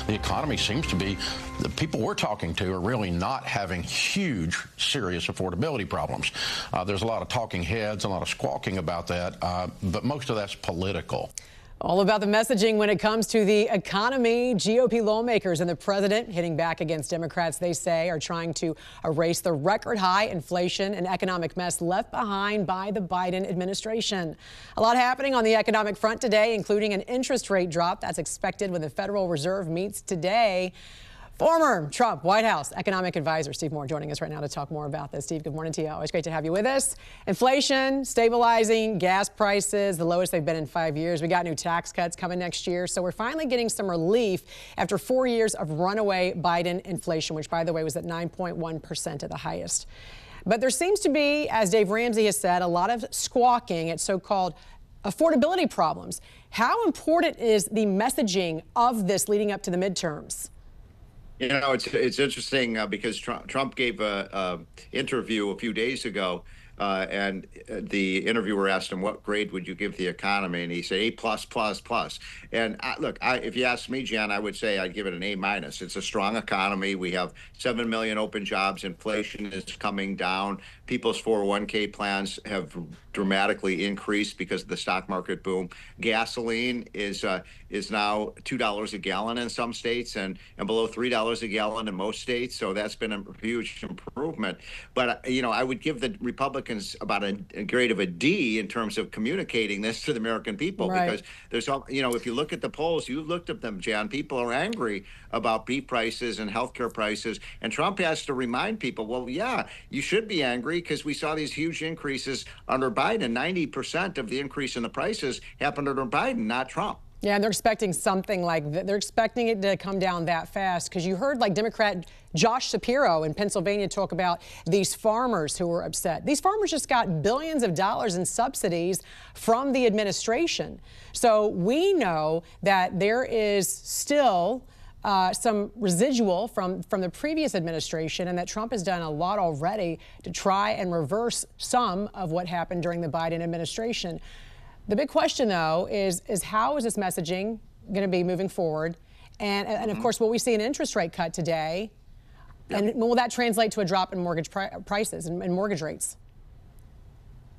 the economy seems to be, the people we're talking to are really not having huge, serious affordability problems. There's a lot of talking heads, a lot of squawking about that, but most of that's political. All about the messaging when it comes to the economy. GOP lawmakers and the president hitting back against Democrats, they say, are trying to erase the record high inflation and economic mess left behind by the Biden administration. A lot happening on the economic front today, including an interest rate drop that's expected when the Federal Reserve meets today. Former Trump White House economic advisor Steve Moore joining us right now to talk more about this. Steve, good morning to you. Always great to have you with us. Inflation stabilizing, gas prices the lowest they've been in 5 years. We got new tax cuts coming next year, so we're finally getting some relief after 4 years of runaway Biden inflation, which, by the way, was at 9.1% at the highest. But there seems to be, as Dave Ramsey has said, a lot of squawking at so-called affordability problems. How important is the messaging of this leading up to the midterms? You know, it's interesting because Trump gave a interview a few days ago, and the interviewer asked him, what grade would you give the economy? And he said A+++. And look, if you ask me, Jan, I would say I'd give it an A-. It's a strong economy. We have 7 million open jobs. Inflation is coming down. People's 401k plans have dramatically increased because of the stock market boom. Gasoline is now $2 a gallon in some states and below $3 a gallon in most states. So that's been a huge improvement. But, you know, I would give the Republicans about a grade of a D in terms of communicating this to the American people, right? Because there's, you know, if you look at the polls, you looked at them, Jan, people are angry about beef prices and healthcare prices. And Trump has to remind people, well, yeah, you should be angry because we saw these huge increases under Biden. 90% of the increase in the prices happened under Biden, not Trump. Yeah, and they're expecting something like that. They're expecting it to come down that fast because you heard like Democrat Josh Shapiro in Pennsylvania talk about these farmers who were upset. These farmers just got billions of dollars in subsidies from the administration. So we know that there is still some residual from the previous administration, and that Trump has done a lot already to try and reverse some of what happened during the Biden administration. The big question, though, is how is this messaging going to be moving forward? And of course, will we see an interest rate cut today? Yep. And will that translate to a drop in mortgage prices and mortgage rates?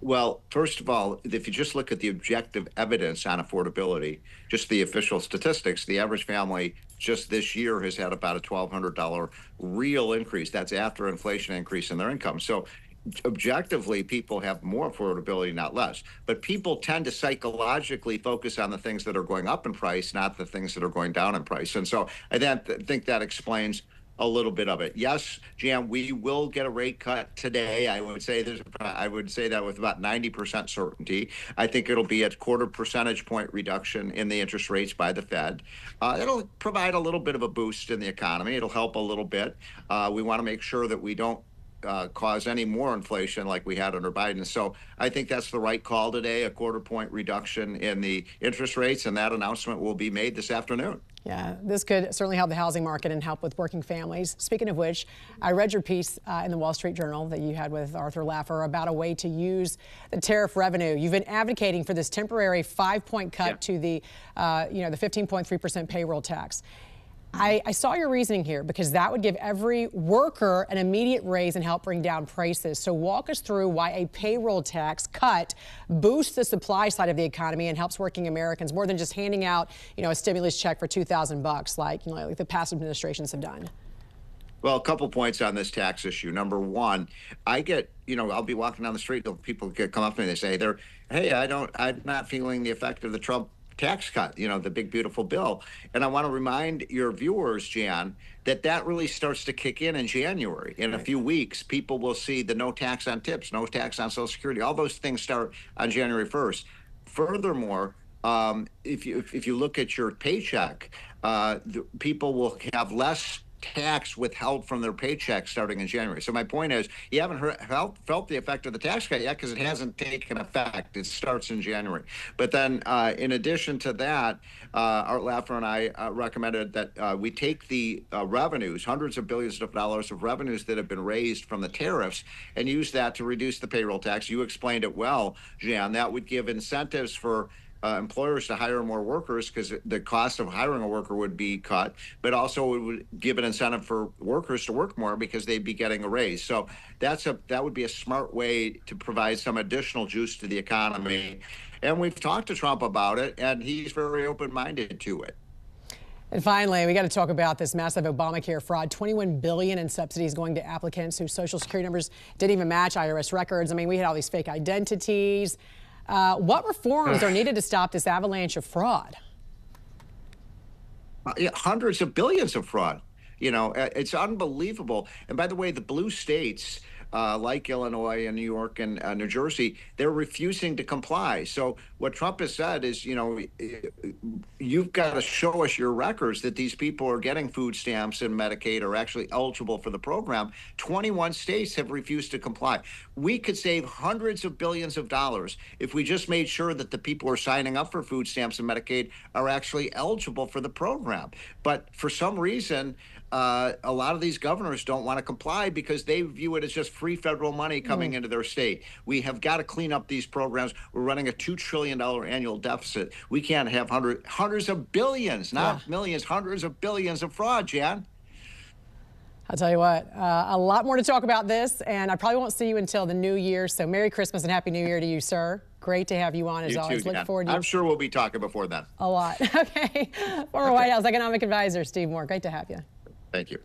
Well, first of all, if you just look at the objective evidence on affordability, just the official statistics, the average family just this year has had about a $1,200 real increase. That's after inflation increase in their income. So objectively, people have more affordability, not less. But people tend to psychologically focus on the things that are going up in price, not the things that are going down in price. And so I think that explains a little bit of it. Yes, Jan, we will get a rate cut today. I would say that with about 90% certainty. I think it'll be a 0.25 percentage point reduction in the interest rates by the Fed. It'll provide a little bit of a boost in the economy. It'll help a little bit. We want to make sure that we don't cause any more inflation like we had under Biden. So I think that's the right call today, a 0.25 point reduction in the interest rates, and that announcement will be made this afternoon. Yeah, this could certainly help the housing market and help with working families. Speaking of which, I read your piece in the Wall Street Journal that you had with Arthur Laffer about a way to use the tariff revenue. You've been advocating for this temporary 5-point cut to the, the 15.3% payroll tax. I saw your reasoning here because that would give every worker an immediate raise and help bring down prices. So walk us through why a payroll tax cut boosts the supply side of the economy and helps working Americans more than just handing out, a stimulus check for $2,000 like the past administrations have done. Well, a couple points on this tax issue. Number one, I get, I'll be walking down the street, people come up to me and they say, hey, I'm not feeling the effect of the Trump tax cut, the big, beautiful bill. And I want to remind your viewers, Jan, that really starts to kick in January. In a few weeks, people will see the no tax on tips, no tax on Social Security. All those things start on January 1st. Furthermore, if you look at your paycheck, people will have less tax withheld from their paycheck starting in January. So my point is, you haven't felt the effect of the tax cut yet because it hasn't taken effect. It starts in January. But then in addition to that, Art Laffer and I recommended that we take the revenues, hundreds of billions of dollars of revenues that have been raised from the tariffs, and use that to reduce the payroll tax. You explained it well, Jan. That would give incentives for employers to hire more workers because the cost of hiring a worker would be cut, but also it would give an incentive for workers to work more because they'd be getting a raise. So that would be a smart way to provide some additional juice to the economy. And we've talked to Trump about it, and he's very open-minded to it. And finally, we got to talk about this massive Obamacare fraud. $21 billion in subsidies going to applicants whose Social Security numbers didn't even match IRS records. I mean, we had all these fake identities. What reforms are needed to stop this avalanche of fraud? Hundreds of billions of fraud. You know, it's unbelievable. And by the way, the blue states, like Illinois and New York and New Jersey, they're refusing to comply. So what Trump has said is, you know, you've got to show us your records that these people are getting food stamps and Medicaid, are actually eligible for the program. 21 states have refused to comply. We could save hundreds of billions of dollars if we just made sure that the people who are signing up for food stamps and Medicaid are actually eligible for the program. But for some reason, a lot of these governors don't want to comply because they view it as just free federal money coming into their state. We have got to clean up these programs. We're running a $2 trillion annual deficit. We can't have hundreds of billions, not millions, hundreds of billions of fraud, Jan. I'll tell you what, a lot more to talk about this, and I probably won't see you until the new year. So Merry Christmas and Happy New Year to you, sir. Great to have you on as always. Look forward to I'm sure we'll be talking before then. A lot. Okay. Former White House Economic Advisor Steve Moore. Great to have you. Thank you.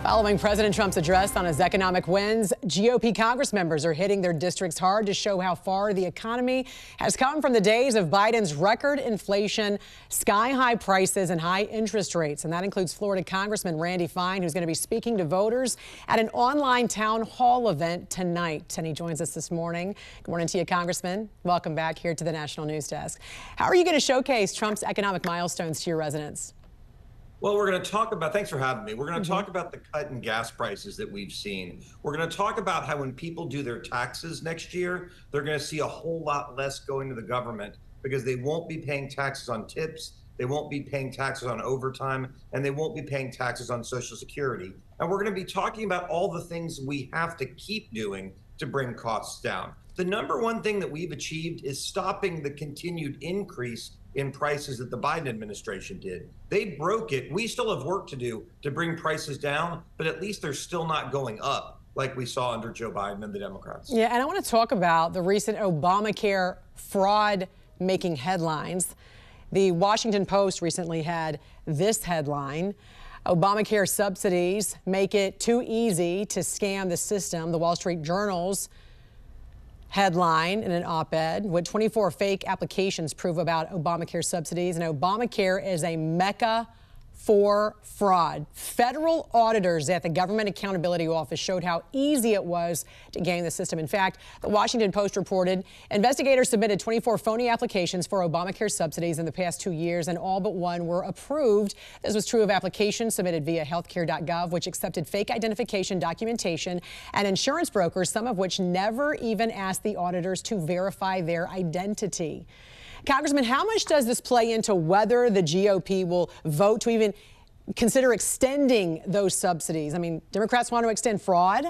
Following President Trump's address on his economic wins, GOP Congress members are hitting their districts hard to show how far the economy has come from the days of Biden's record inflation, sky-high prices, and high interest rates. And that includes Florida Congressman Randy Fine, who's going to be speaking to voters at an online town hall event tonight. And he joins us this morning. Good morning to you, Congressman. Welcome back here to the National News Desk. How are you going to showcase Trump's economic milestones to your residents? Well, we're going to talk about, thanks for having me. We're going to talk about the cut in gas prices that we've seen. We're going to talk about how when people do their taxes next year, they're going to see a whole lot less going to the government because they won't be paying taxes on tips, they won't be paying taxes on overtime, and they won't be paying taxes on Social Security. And we're going to be talking about all the things we have to keep doing to bring costs down. The number one thing that we've achieved is stopping the continued increase in prices that the Biden administration did. They broke it. We still have work to do to bring prices down, but at least they're still not going up like we saw under Joe Biden and the Democrats. Yeah, and I want to talk about the recent Obamacare fraud making headlines. The Washington Post recently had this headline: Obamacare subsidies make it too easy to scam the system. The Wall Street Journal's headline in an op-ed: what 24 fake applications prove about Obamacare subsidies. And Obamacare is a mecca for fraud. Federal auditors at the Government Accountability Office showed how easy it was to game the system. In fact, the Washington Post reported investigators submitted 24 phony applications for Obamacare subsidies in the past 2 years, and all but one were approved. This was true of applications submitted via healthcare.gov, which accepted fake identification documentation, and insurance brokers, some of which never even asked the auditors to verify their identity. Congressman, how much does this play into whether the GOP will vote to even consider extending those subsidies? I mean, Democrats want to extend fraud?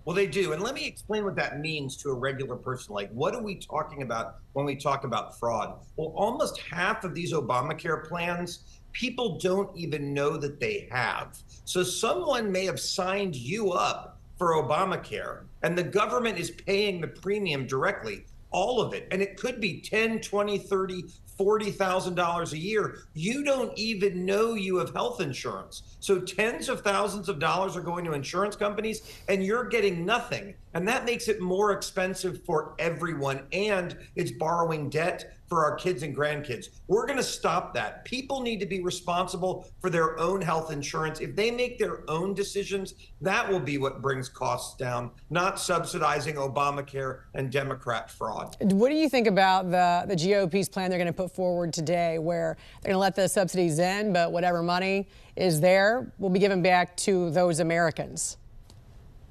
Well, they do. And let me explain what that means to a regular person. Like, what are we talking about when we talk about fraud? Well, almost half of these Obamacare plans, people don't even know that they have. So someone may have signed you up for Obamacare, and the government is paying the premium directly. All of it. And it could be $10, $20, $30, $40,000 a year. You don't even know you have health insurance. So tens of thousands of dollars are going to insurance companies and you're getting nothing. And that makes it more expensive for everyone. And it's borrowing debt for our kids and grandkids. We're going to stop that. People need to be responsible for their own health insurance. If they make their own decisions, that will be what brings costs down, not subsidizing Obamacare and Democrat fraud. What do you think about the GOP's plan they're going to put forward today, where they're going to let the subsidies in, but whatever money is there will be given back to those Americans?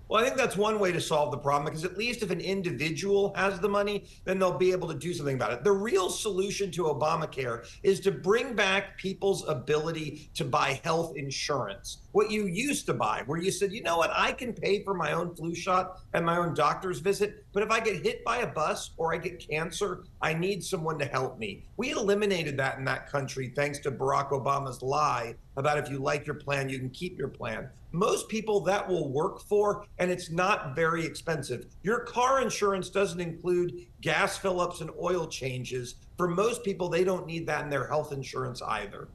Well, I think that's one way to solve the problem, because at least if an individual has the money, then they'll be able to do something about it. The real solution to Obamacare is to bring back people's ability to buy health insurance. what you used to buy, where you said, you know what, I can pay for my own flu shot and my own doctor's visit, but if I get hit by a bus or I get cancer, I need someone to help me. We eliminated that in that country thanks to Barack Obama's lie about if you like your plan, you can keep your plan. Most people that will work for, and it's not very expensive. Your car insurance doesn't include gas fill-ups and oil changes. For most people, they don't need that in their health insurance either.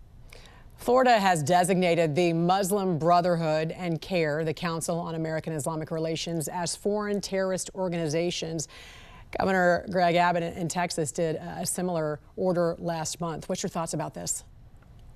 Florida has designated the Muslim Brotherhood and KEYE, the Council on American-Islamic Relations, as foreign terrorist organizations. Governor Greg Abbott in Texas did a similar order last month. What's your thoughts about this?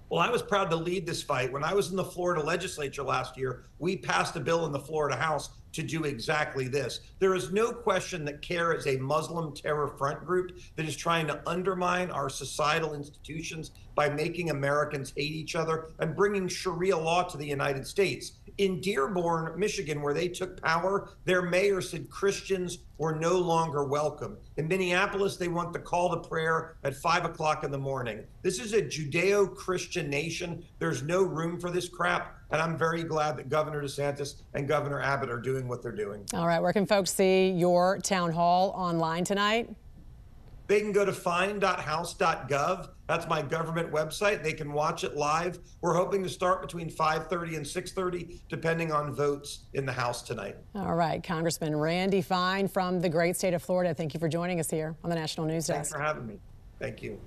Well, I was proud to lead this fight. When I was in the Florida legislature last year, we passed a bill in the Florida House to do exactly this. There is no question that KEYE is a Muslim terror front group that is trying to undermine our societal institutions by making Americans hate each other and bringing Sharia law to the United States. In Dearborn, Michigan, where they took power, their mayor said Christians were no longer welcome. In Minneapolis, they want the call to prayer at 5 o'clock in the morning. This is a Judeo-Christian nation. There's no room for this crap. And I'm very glad that Governor DeSantis and Governor Abbott are doing what they're doing. All right, where can folks see your town hall online tonight? They can go to fine.house.gov. That's my government website. They can watch it live. We're hoping to start between 5:30 and 6:30, depending on votes in the House tonight. All right, Congressman Randy Fine from the great state of Florida. Thank you for joining us here on the National News Desk. Thanks for having me. Thank you.